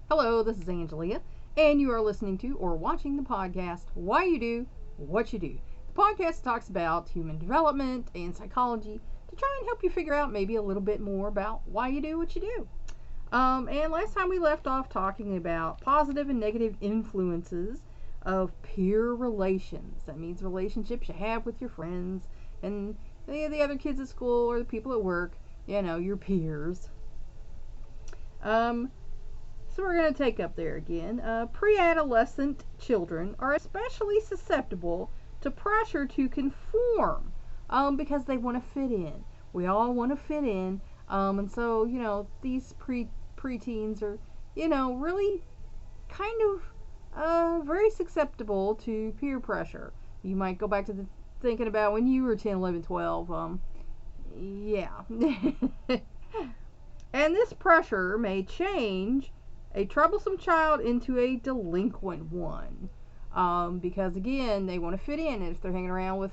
Hello, this is Angelia, and you are listening to or watching the podcast Why You Do What You Do. The podcast talks about human development and psychology to try and help you figure out maybe a little bit more about why you do what you do. And last time we left off talking about positive and negative influences of peer relations. That means relationships you have with your friends and the other kids at school or the people at work, your peers. So we're going to take up there again. Pre-adolescent children are especially susceptible to pressure to conform because they want to fit in. We all want to fit in. And so, these preteens are, really kind of very susceptible to peer pressure. You might go back to thinking about when you were 10, 11, 12. Yeah. And this pressure may change a troublesome child into a delinquent one. Because again, they want to fit in, and if they're hanging around with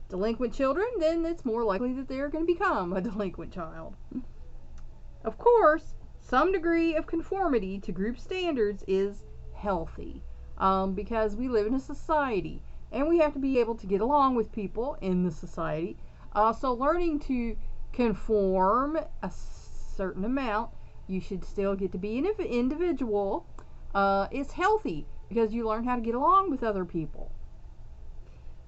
delinquent children, then it's more likely that they're going to become a delinquent child. Of course, some degree of conformity to group standards is healthy, because we live in a society, and we have to be able to get along with people in the society. So learning to conform a certain amount, you should still get to be an individual, is healthy because you learn how to get along with other people.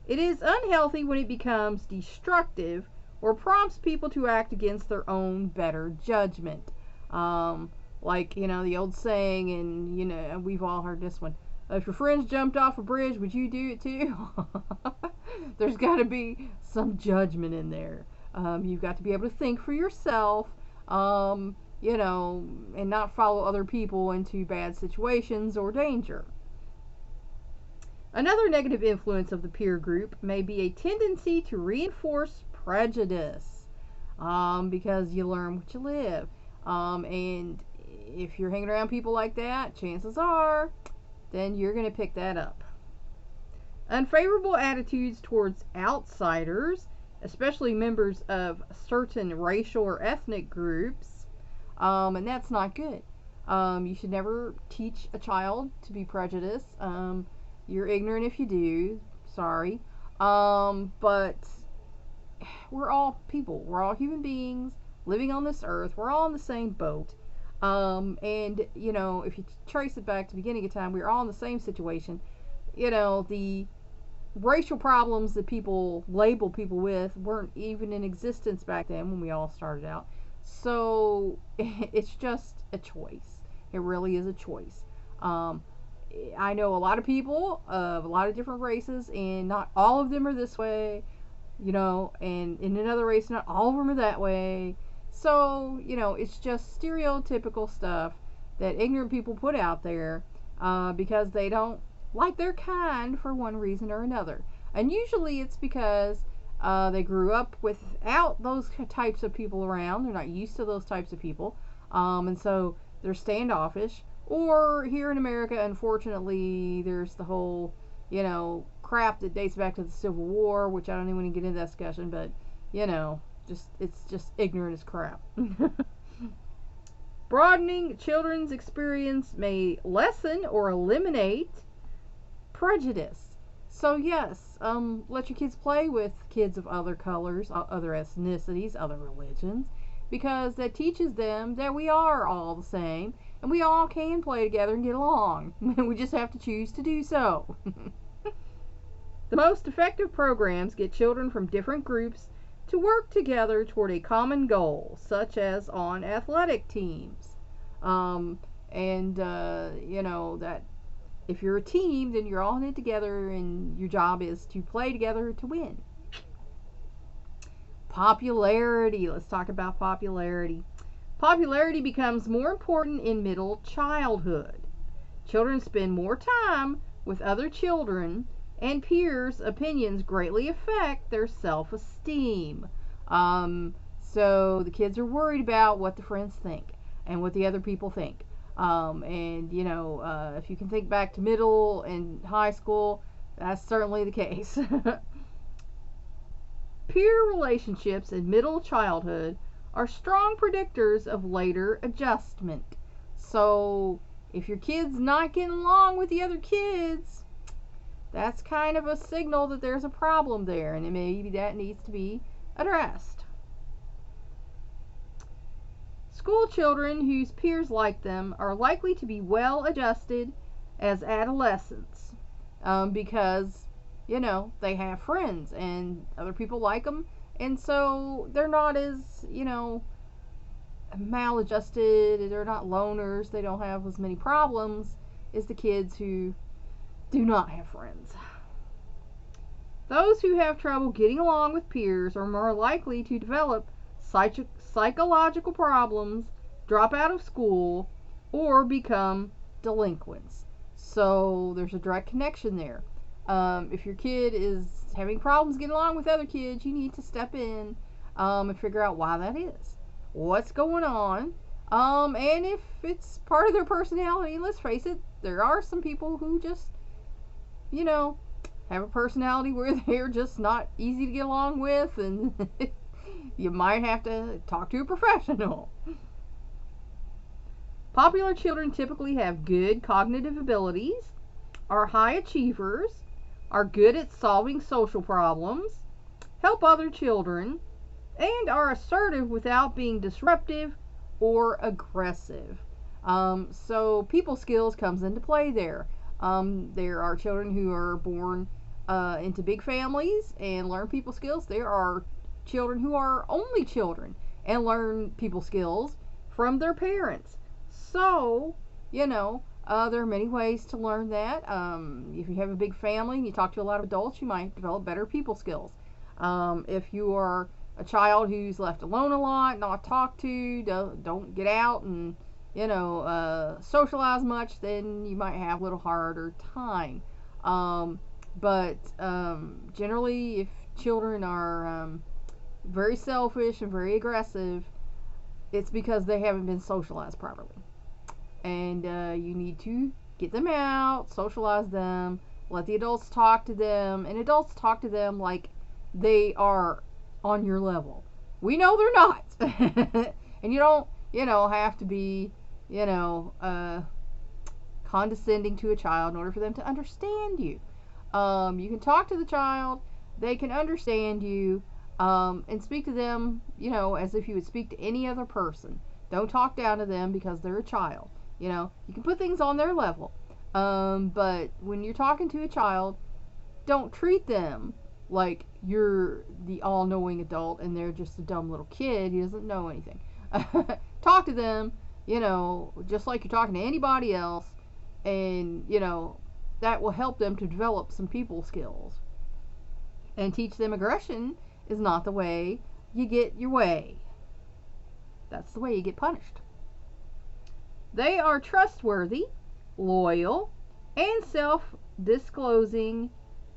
It is unhealthy when it becomes destructive or prompts people to act against their own better judgment. Like, the old saying, and, we've all heard this one. If your friends jumped off a bridge, would you do it too? There's got to be some judgment in there. You've got to be able to think for yourself. And not follow other people into bad situations or danger. Another negative influence of the peer group may be a tendency to reinforce prejudice, because you learn what you live. And if you're hanging around people like that, chances are, then you're going to pick that up. Unfavorable attitudes towards outsiders, especially members of certain racial or ethnic groups, and that's not good. You should never teach a child to be prejudiced. You're ignorant if you do. Sorry. But we're all people. We're all human beings living on this earth. We're all in the same boat. And, if you trace it back to the beginning of time, we were all in the same situation. The racial problems that people label people with weren't even in existence back then when we all started out. So it's just a choice. It really is a choice. I know a lot of people of a lot of different races, and not all of them are this way, and in another race, not all of them are that way. So, it's just stereotypical stuff that ignorant people put out there because they don't like their kind for one reason or another. And usually it's because they grew up without those types of people around. They're not used to those types of people. And so they're standoffish. Or here in America, unfortunately, there's the whole, crap that dates back to the Civil War, which I don't even want to get into that discussion, but, it's just ignorant as crap. Broadening children's experience may lessen or eliminate prejudice. So yes, let your kids play with kids of other colors, other ethnicities, other religions, because that teaches them that we are all the same, and we all can play together and get along. We just have to choose to do so. The most effective programs get children from different groups to work together toward a common goal, such as on athletic teams. That if you're a team, then you're all in it together, and your job is to play together to win. Popularity. Let's talk about popularity. Popularity becomes more important in middle childhood. Children spend more time with other children, and peers' opinions greatly affect their self-esteem. So the kids are worried about what the friends think and what the other people think. If you can think back to middle and high school, that's certainly the case. Peer relationships in middle childhood are strong predictors of later adjustment. So If your kid's not getting along with the other kids, that's kind of a signal that there's a problem there, and maybe that needs to be addressed. School children whose peers like them are likely to be well adjusted as adolescents, because, they have friends and other people like them, and so they're not as, maladjusted, they're not loners, they don't have as many problems as the kids who do not have friends. Those who have trouble getting along with peers are more likely to develop psychological problems, drop out of school, or become delinquents. So there's a direct connection there. If your kid is having problems getting along with other kids, you need to step in and figure out why that is. What's going on? And if it's part of their personality, let's face it, there are some people who just, have a personality where they're just not easy to get along with, and you might have to talk to a professional. Popular children typically have good cognitive abilities, are high achievers, are good at solving social problems, help other children, and are assertive without being disruptive or aggressive. So people skills comes into play there. There are children who are born into big families and learn people skills. There are children who are only children and learn people skills from their parents. So, there are many ways to learn that. If you have a big family and you talk to a lot of adults, you might develop better people skills. If you are a child who's left alone a lot, not talked to, don't get out and, socialize much, then you might have a little harder time. But generally, if children are very selfish and very aggressive, it's because they haven't been socialized properly. And you need to get them out, socialize them, let the adults talk to them, and adults talk to them like they are on your level. We know they're not. And you don't, have to be, condescending to a child in order for them to understand you. You can talk to the child, they can understand you, and speak to them, as if you would speak to any other person. Don't talk down to them because they're a child. You can put things on their level. But when you're talking to a child, don't treat them like you're the all-knowing adult and they're just a dumb little kid who doesn't know anything. Talk to them, just like you're talking to anybody else, and, that will help them to develop some people skills. And teach them aggression is not the way you get your way. That's the way you get punished. They are trustworthy, loyal, and self-disclosing,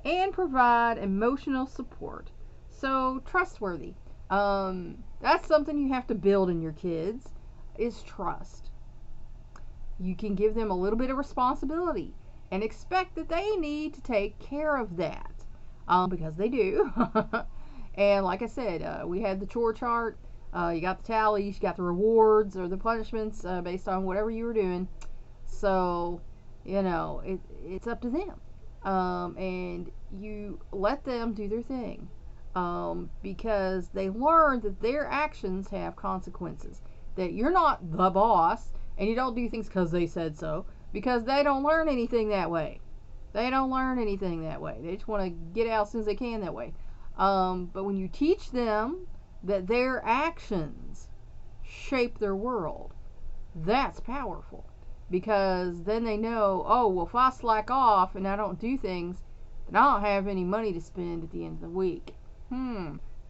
and provide emotional support. So, trustworthy. That's something you have to build in your kids, is trust. You can give them a little bit of responsibility and expect that they need to take care of that, because they do. And like I said, we had the chore chart. You got the tallies, you got the rewards or the punishments based on whatever you were doing. So, it's up to them. And you let them do their thing, because they learn that their actions have consequences. That you're not the boss, and you don't do things because they said so, because they don't learn anything that way. They don't learn anything that way. They just want to get out as soon as they can that way. But when you teach them that their actions shape their world, that's powerful. Because then they know, oh, well, if I slack off and I don't do things, then I don't have any money to spend at the end of the week.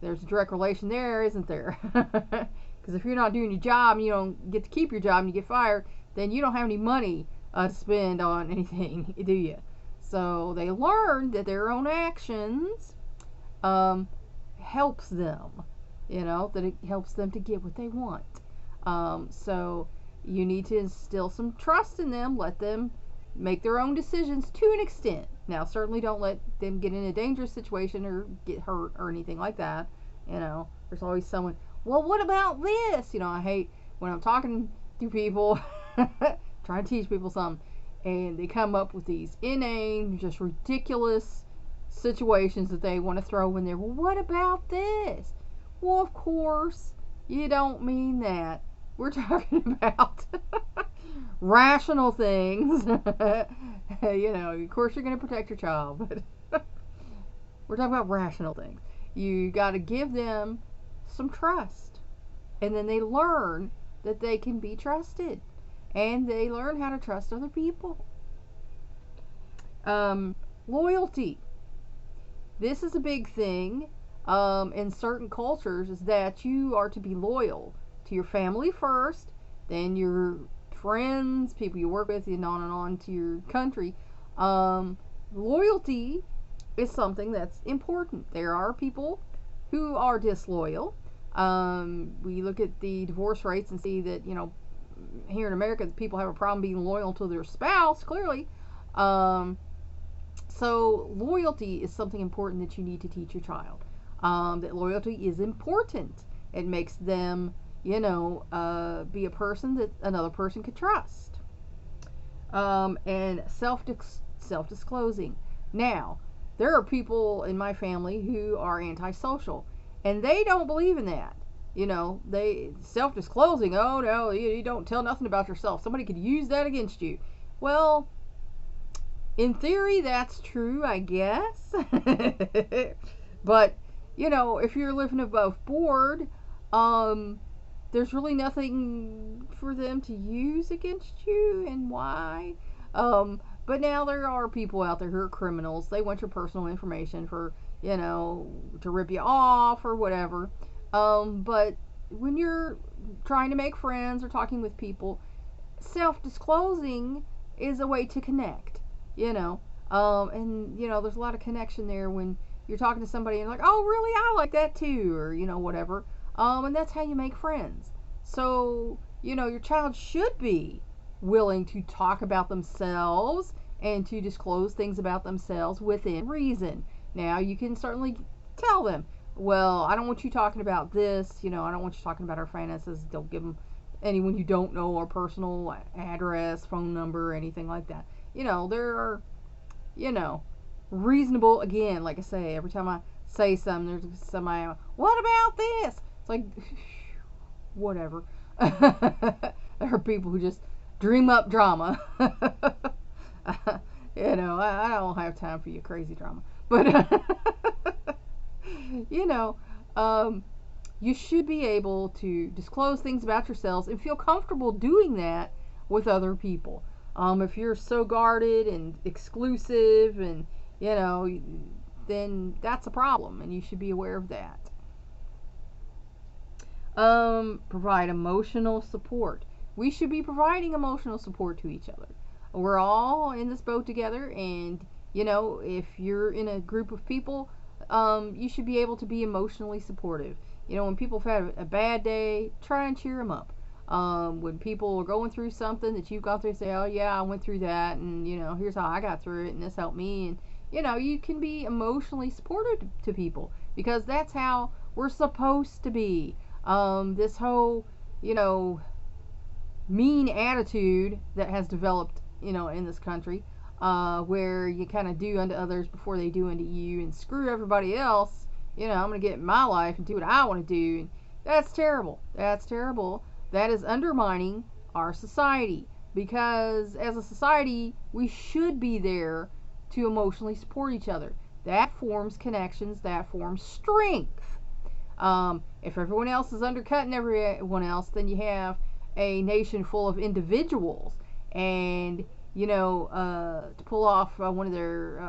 There's a direct relation there, isn't there? Because if you're not doing your job and you don't get to keep your job and you get fired, then you don't have any money to spend on anything, do you? So they learn that their own actions helps them, that it helps them to get what they want. So you need to instill some trust in them, let them make their own decisions to an extent. Now, certainly don't let them get in a dangerous situation or get hurt or anything like that. There's always someone, well, what about this? I hate when I'm talking to people trying to teach people something, and they come up with these inane, just ridiculous situations that they want to throw in there. Well, what about this? Well, of course, you don't mean that. We're talking about rational things. Of course you're going to protect your child, but we're talking about rational things. You got to give them some trust, and then they learn that they can be trusted, and they learn how to trust other people. Loyalty. This is a big thing in certain cultures, is that you are to be loyal to your family first, then your friends, people you work with, and on to your country. Loyalty is something that's important. There are people who are disloyal. We look at the divorce rates and see that, here in America, people have a problem being loyal to their spouse, clearly. So loyalty is something important that you need to teach your child. That loyalty is important. It makes them, be a person that another person could trust. And self-disclosing. Now, there are people in my family who are antisocial, and they don't believe in that. They self-disclosing. Oh no, you don't tell nothing about yourself. Somebody could use that against you. Well, in theory, that's true, I guess. But, if you're living above board, there's really nothing for them to use against you, and why? But now there are people out there who are criminals. They want your personal information for, to rip you off or whatever. But when you're trying to make friends or talking with people, self-disclosing is a way to connect, and, there's a lot of connection there when you're talking to somebody and like, oh, really, I like that too, or, whatever. And that's how you make friends. So, your child should be willing to talk about themselves and to disclose things about themselves within reason. Now, you can certainly tell them, well, I don't want you talking about this, I don't want you talking about our finances. Don't give them anyone you don't know our personal address, phone number, anything like that. There are, reasonable, again, like I say, every time I say something, there's somebody, what about this? It's like, whatever. There are people who just dream up drama. I don't have time for your crazy drama. But, you should be able to disclose things about yourselves and feel comfortable doing that with other people. If you're so guarded and exclusive and, then that's a problem, and you should be aware of that. Provide emotional support. We should be providing emotional support to each other. We're all in this boat together, and, if you're in a group of people, you should be able to be emotionally supportive. When people have had a bad day, try and cheer them up. When people are going through something that you've gone through, say, oh yeah, I went through that, and here's how I got through it, and this helped me, and you can be emotionally supportive to people, because that's how we're supposed to be. This whole, mean attitude that has developed, in this country, where you kind of do unto others before they do unto you, and screw everybody else. I'm going to get in my life and do what I want to do. And that's terrible. That's terrible. That is undermining our society, because as a society, we should be there to emotionally support each other. That forms connections. That forms strength. If everyone else is undercutting everyone else, then you have a nation full of individuals. And, to pull off one of their,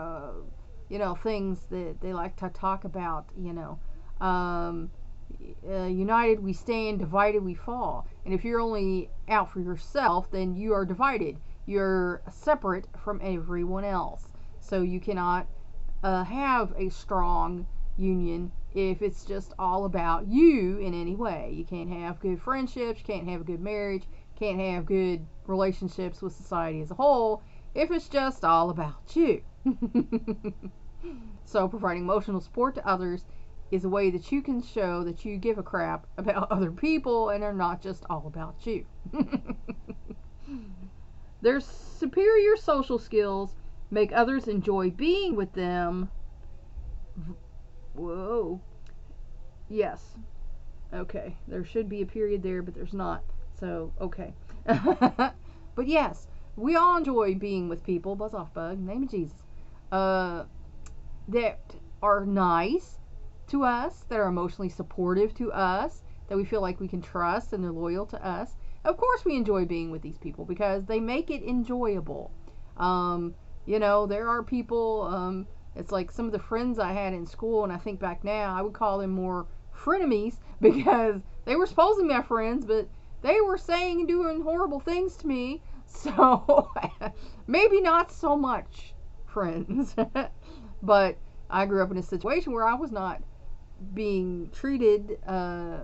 things that they like to talk about, united we stand, divided we fall. And if you're only out for yourself, then you are divided. You're separate from everyone else. So you cannot have a strong union if it's just all about you in any way. You can't have good friendships, you can't have a good marriage, can't have good relationships with society as a whole if it's just all about you. So providing emotional support to others is a way that you can show that you give a crap about other people and they're not just all about you. Their superior social skills make others enjoy being with them. Whoa. Yes. Okay. There should be a period there, but there's not. So, okay. But yes, we all enjoy being with people. Buzz off, bug. Name of Jesus. Uh, that are nice to us, that are emotionally supportive to us, that we feel like we can trust and they're loyal to us. Of course, we enjoy being with these people because they make it enjoyable. Um, there are people, it's like some of the friends I had in school, and I think back now, I would call them more frenemies because they were supposed to be my friends, but they were saying and doing horrible things to me. So maybe not so much friends. But I grew up in a situation where I was not being treated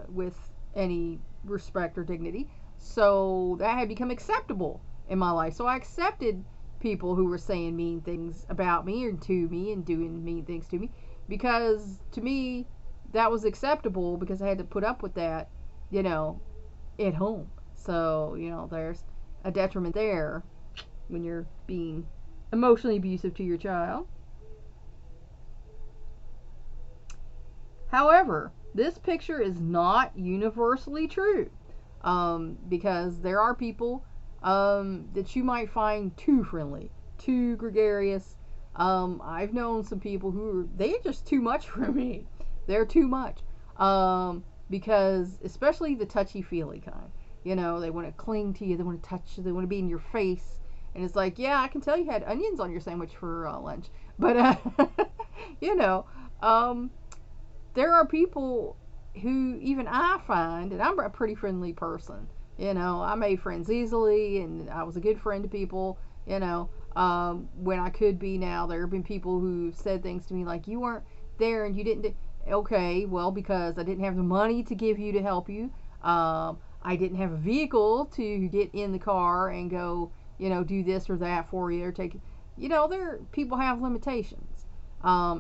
with any respect or dignity. So that had become acceptable in my life. So I accepted people who were saying mean things about me or to me and doing mean things to me because to me that was acceptable because I had to put up with that, at home. So, there's a detriment there when you're being emotionally abusive to your child. However, this picture is not universally true because there are people that you might find too friendly, too gregarious. I've known some people they're just too much for me. They're too much because especially the touchy-feely kind. They want to cling to you, they want to touch you, they want to be in your face. And it's like, yeah, I can tell you had onions on your sandwich for lunch. But, you know, um, there are people who even I find, and I'm a pretty friendly person. I made friends easily, and I was a good friend to people. When I could be now, there have been people who said things to me like, "You weren't there, and you didn't." Okay, well, because I didn't have the money to give you to help you. I didn't have a vehicle to get in the car and go, do this or that for you or take. People have limitations.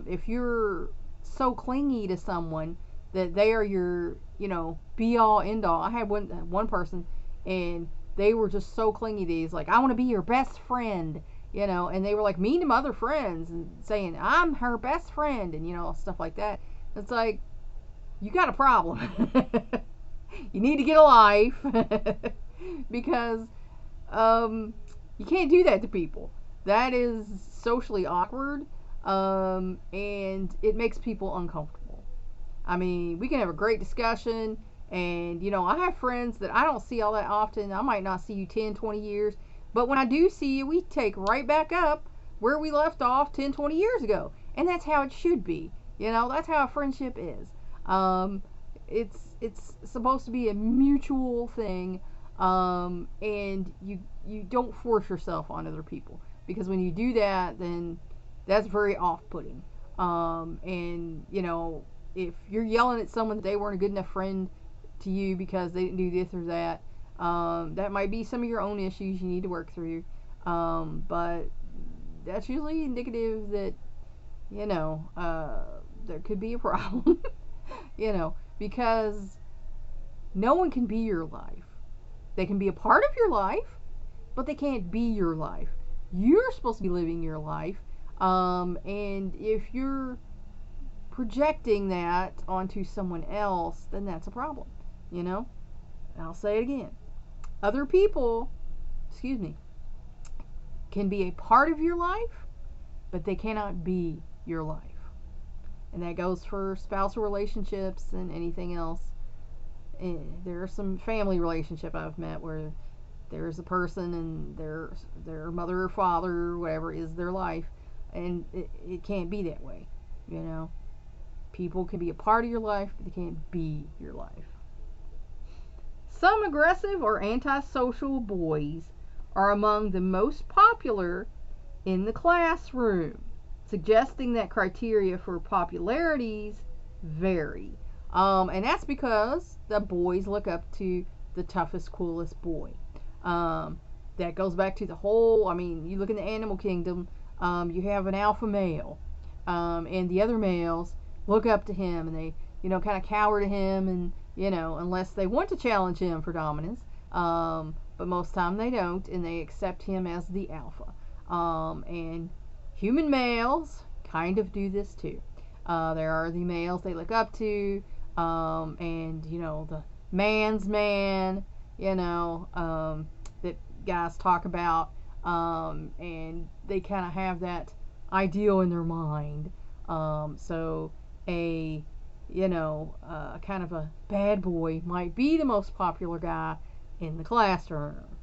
If you're so clingy to someone that they are your, be all end all. I had one person, and they were just so clingy to these, like, I want to be your best friend, and they were like mean to my other friends and saying I'm her best friend and stuff like that. It's like, you got a problem. You need to get a life because you can't do that to people. That is socially awkward, and it makes people uncomfortable. I mean, we can have a great discussion, and I have friends that I don't see all that often. I might not see you 10, 20 years, but when I do see you, we take right back up where we left off 10, 20 years ago, and that's how it should be. That's how a friendship is. It's supposed to be a mutual thing, and you don't force yourself on other people, because when you do that, then that's very off-putting. And if you're yelling at someone that they weren't a good enough friend to you because they didn't do this or that, that might be some of your own issues you need to work through. But that's usually indicative that there could be a problem. Because no one can be your life. They can be a part of your life, but they can't be your life. You're supposed to be living your life, and if you're projecting that onto someone else, then that's a problem. I'll say it again. Other people, can be a part of your life, but they cannot be your life. And that goes for spousal relationships and anything else. And there are some family relationship I've met where there's a person and their mother or father or whatever is their life, and it can't be that way. People can be a part of your life, but they can't be your life. Some aggressive or antisocial boys are among the most popular in the classroom, suggesting that criteria for popularities vary. And that's because the boys look up to the toughest, coolest boy. That goes back to the whole, you look in the animal kingdom, you have an alpha male, and the other males look up to him, and they, kind of cower to him, and, unless they want to challenge him for dominance, but most of the time they don't, and they accept him as the alpha. And human males kind of do this too. There are the males they look up to, and the man's man, that guys talk about, and they kind of have that ideal in their mind. So a kind of a bad boy might be the most popular guy in the classroom.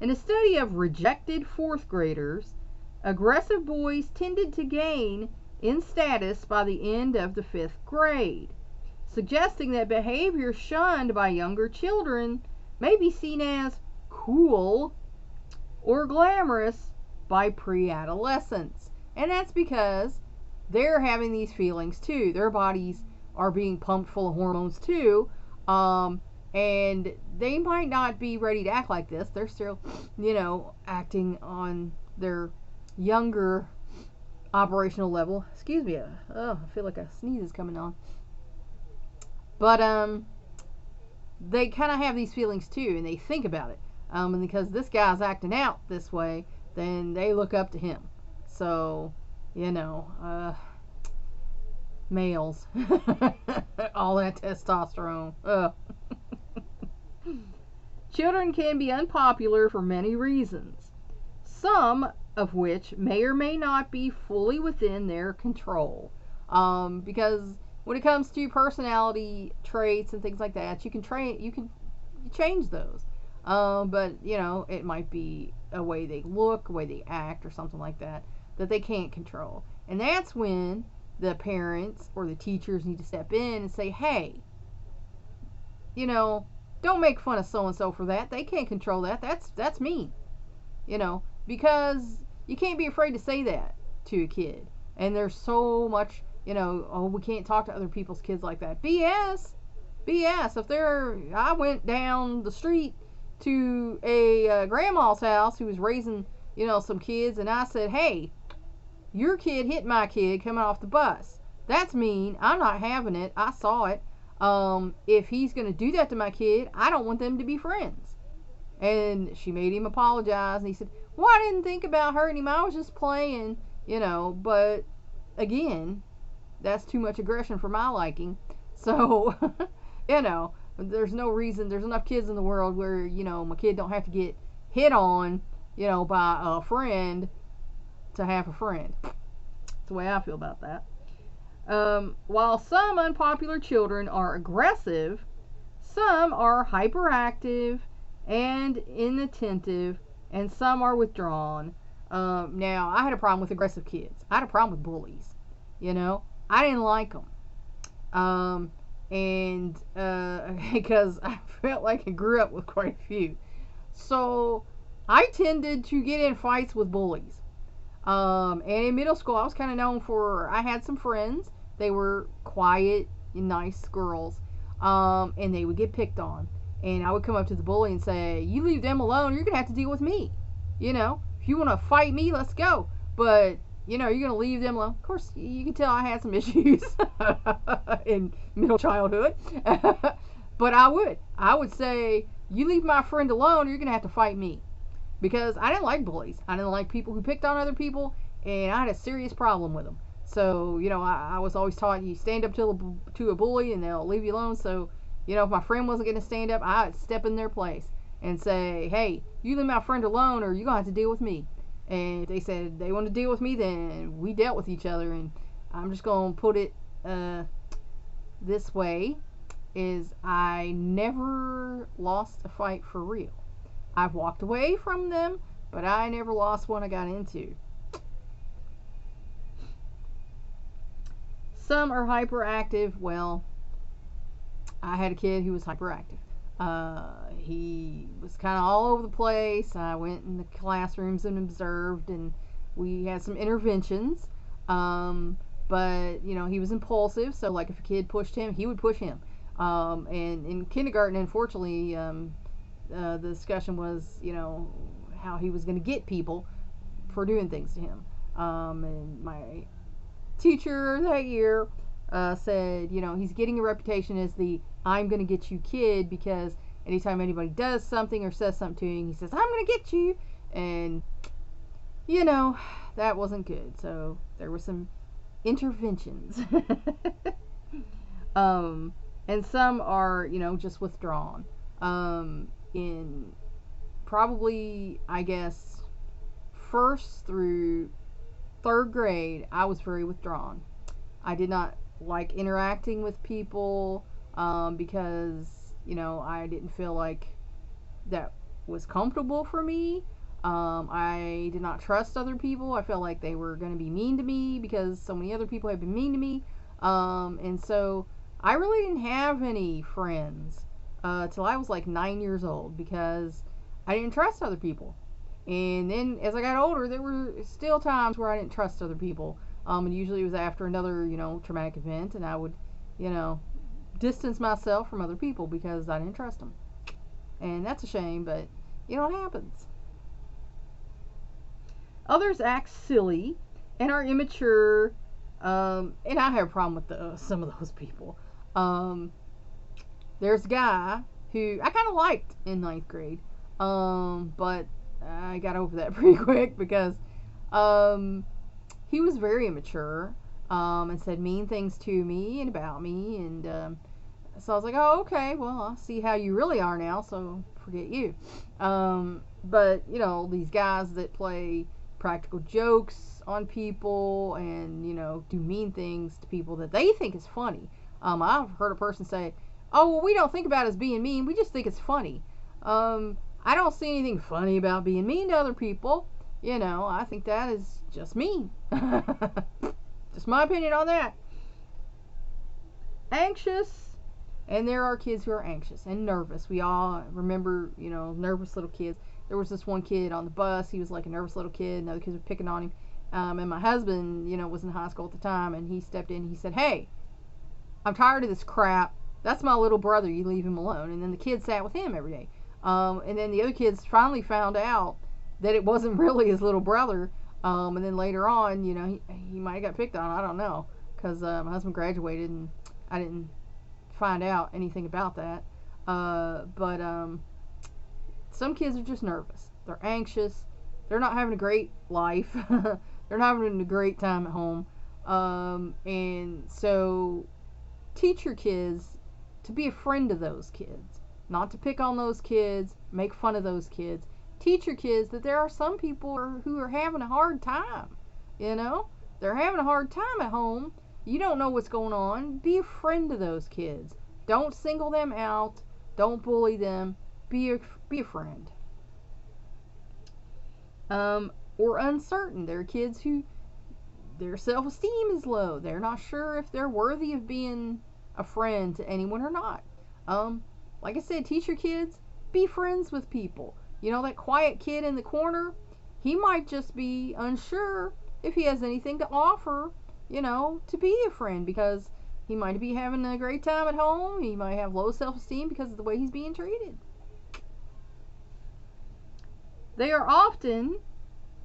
In a study of rejected fourth graders, aggressive boys tended to gain in status by the end of the fifth grade, suggesting that behavior shunned by younger children may be seen as cool or glamorous by pre-adolescents. And that's because they're having these feelings too. Their bodies are being pumped full of hormones too. And they might not be ready to act like this. They're still, acting on their younger operational level. Excuse me. I feel like a sneeze is coming on. But they kind of have these feelings too, and they think about it. And because this guy's acting out this way, then they look up to him. So, males, all that testosterone. Children can be unpopular for many reasons, some of which may or may not be fully within their control. Because when it comes to personality traits and things like that, you can change those. But it might be a way they look, a way they act, or something like that they can't control. And that's when the parents or the teachers need to step in and say, hey, don't make fun of so and so for that. They can't control that. That's mean. Because you can't be afraid to say that to a kid. And there's so much, we can't talk to other people's kids like that. BS. I went down the street to a grandma's house who was raising, some kids, and I said, hey, your kid hit my kid coming off the bus. That's mean. I'm not having it. I saw it. If he's going to do that to my kid, I don't want them to be friends. And she made him apologize, and he said, well, I didn't think about hurting him. I was just playing, but again, that's too much aggression for my liking. So, there's no reason. There's enough kids in the world where, my kid don't have to get hit on, by a friend to have a friend. That's the way I feel about that. While some unpopular children are aggressive, some are hyperactive and inattentive, and some are withdrawn. Now, I had a problem with aggressive kids. I had a problem with bullies. I didn't like them. Because I felt like I grew up with quite a few. So, I tended to get in fights with bullies. And in middle school, I was kind of known for, I had some friends. They were quiet and nice girls. And they would get picked on. And I would come up to the bully and say, you leave them alone, you're going to have to deal with me. If you want to fight me, let's go. But, you're going to leave them alone. Of course, you can tell I had some issues in middle childhood. But I would say, you leave my friend alone, you're going to have to fight me. Because I didn't like bullies. I didn't like people who picked on other people, and I had a serious problem with them. So, I was always taught you stand up to a bully and they'll leave you alone. So, if my friend wasn't going to stand up, I'd step in their place and say, hey, you leave my friend alone or you're going to have to deal with me. And if they said they want to deal with me, then we dealt with each other. And I'm just going to put it this way, is I never lost a fight for real. I've walked away from them, but I never lost one I got into. Some are hyperactive. Well, I had a kid who was hyperactive. He was kind of all over the place. I went in the classrooms and observed, and we had some interventions. But, he was impulsive, so like if a kid pushed him, he would push him. And in kindergarten, unfortunately, the discussion was, how he was going to get people for doing things to him. And my teacher that year said, he's getting a reputation as the I'm going to get you kid because anytime anybody does something or says something to him, he says, I'm going to get you. And, you know, that wasn't good. So there were some interventions. And some are, you know, just withdrawn. In probably, I guess, first through third grade, I was very withdrawn. I did not like interacting with people because, you know, I didn't feel like that was comfortable for me. I did not trust other people. I felt like they were going to be mean to me because so many other people had been mean to me. And so I really didn't have any friends till I was like 9 years old because I didn't trust other people. And then as I got older, there were still times where I didn't trust other people. And usually it was after another, you know, traumatic event, and I would, you know, distance myself from other people because I didn't trust them. And that's a shame, but, you know, it happens. Others act silly and are immature, and I have a problem with some of those people. There's a guy who I kind of liked in ninth grade, but I got over that pretty quick because he was very immature and said mean things to me and about me, and so I was like, oh, okay, well, I'll see how you really are now, so forget you. But, you know, these guys that play practical jokes on people and, you know, do mean things to people that they think is funny. I've heard a person say, oh, well, we don't think about it as being mean, we just think it's funny. I don't see anything funny about being mean to other people. You know, I think that is just mean. Just my opinion on that. Anxious. And there are kids who are anxious and nervous. We all remember, you know, nervous little kids. There was this one kid on the bus. He was like a nervous little kid, and other kids were picking on him. And my husband, you know, was in high school at the time, and he stepped in and he said, hey, I'm tired of this crap. That's my little brother. You leave him alone. And then the kid sat with him every day. And then the other kids finally found out that it wasn't really his little brother. And then later on, you know, he might have got picked on. I don't know. Because my husband graduated, and I didn't find out anything about that. But some kids are just nervous. They're anxious. They're not having a great life. They're not having a great time at home. And so teach your kids to be a friend to those kids. Not to pick on those kids, make fun of those kids. Teach your kids that there are some people who are having a hard time. You know? They're having a hard time at home. You don't know what's going on. Be a friend to those kids. Don't single them out. Don't bully them. Be a friend. Or uncertain. There are kids who their self-esteem is low. They're not sure if they're worthy of being a friend to anyone or not. Like I said, teach your kids, be friends with people. You know, that quiet kid in the corner, he might just be unsure if he has anything to offer, you know, to be a friend, because he might be having a great time at home. He might have low self-esteem because of the way he's being treated. They are often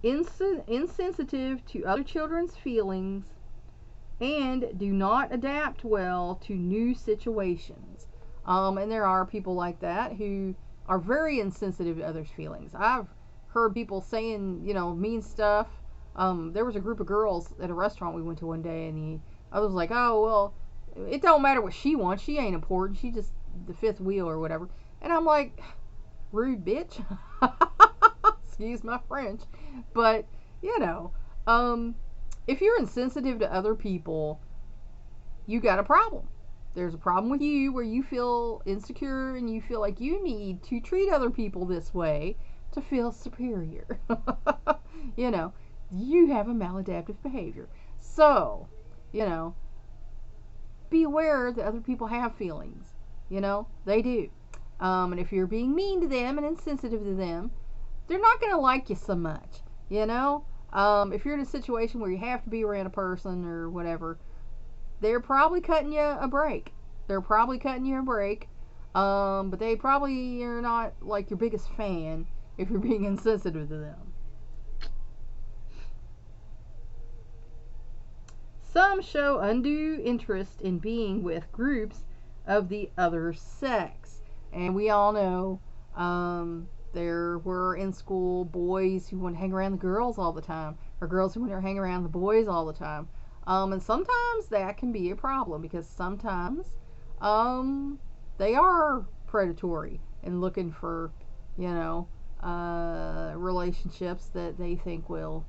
insensitive to other children's feelings and do not adapt well to new situations. And there are people like that who are very insensitive to others' feelings. I've heard people saying, you know, mean stuff. There was a group of girls at a restaurant we went to one day, and I was like, oh, well, it don't matter what she wants. She ain't important. She just the fifth wheel or whatever. And I'm like, rude bitch. Excuse my French. But, you know, if you're insensitive to other people, you got a problem. There's a problem with you where you feel insecure and you feel like you need to treat other people this way to feel superior. You know, you have a maladaptive behavior. So, you know, be aware that other people have feelings. You know, they do. And if you're being mean to them and insensitive to them, they're not going to like you so much. You know, if you're in a situation where you have to be around a person or whatever, they're probably cutting you a break. But they probably are not like your biggest fan if you're being insensitive to them. Some show undue interest in being with groups of the other sex. And we all know there were in school boys who want to hang around the girls all the time, or girls who want to hang around the boys all the time. And sometimes that can be a problem because sometimes they are predatory and looking for, you know, relationships that they think will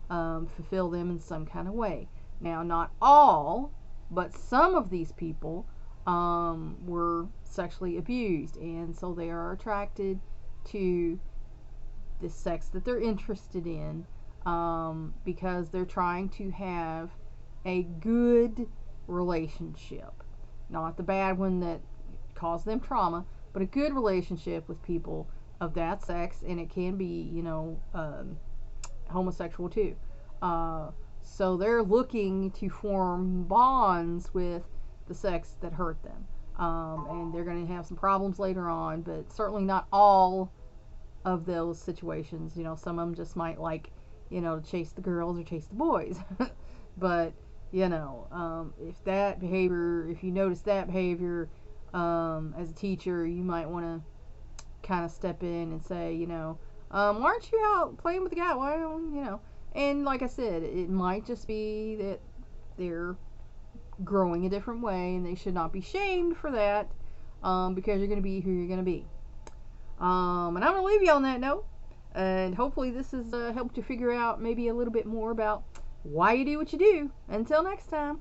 fulfill them in some kind of way. Now, not all, but some of these people were sexually abused, and so they are attracted to the sex that they're interested in because they're trying to have a good relationship, not the bad one that caused them trauma, but a good relationship with people of that sex, and it can be, homosexual too. So they're looking to form bonds with the sex that hurt them. And they're going to have some problems later on, but certainly not all of those situations. Some of them just might like, to chase the girls or chase the boys. But, if you notice that behavior as a teacher, you might want to kind of step in and say, why aren't you out playing with the guy? Why, And like I said, it might just be that they're growing a different way, and they should not be shamed for that, because you're going to be who you're going to be. And I'm going to leave you on that note, and hopefully this has helped you figure out maybe a little bit more about why you do what you do. Until next time.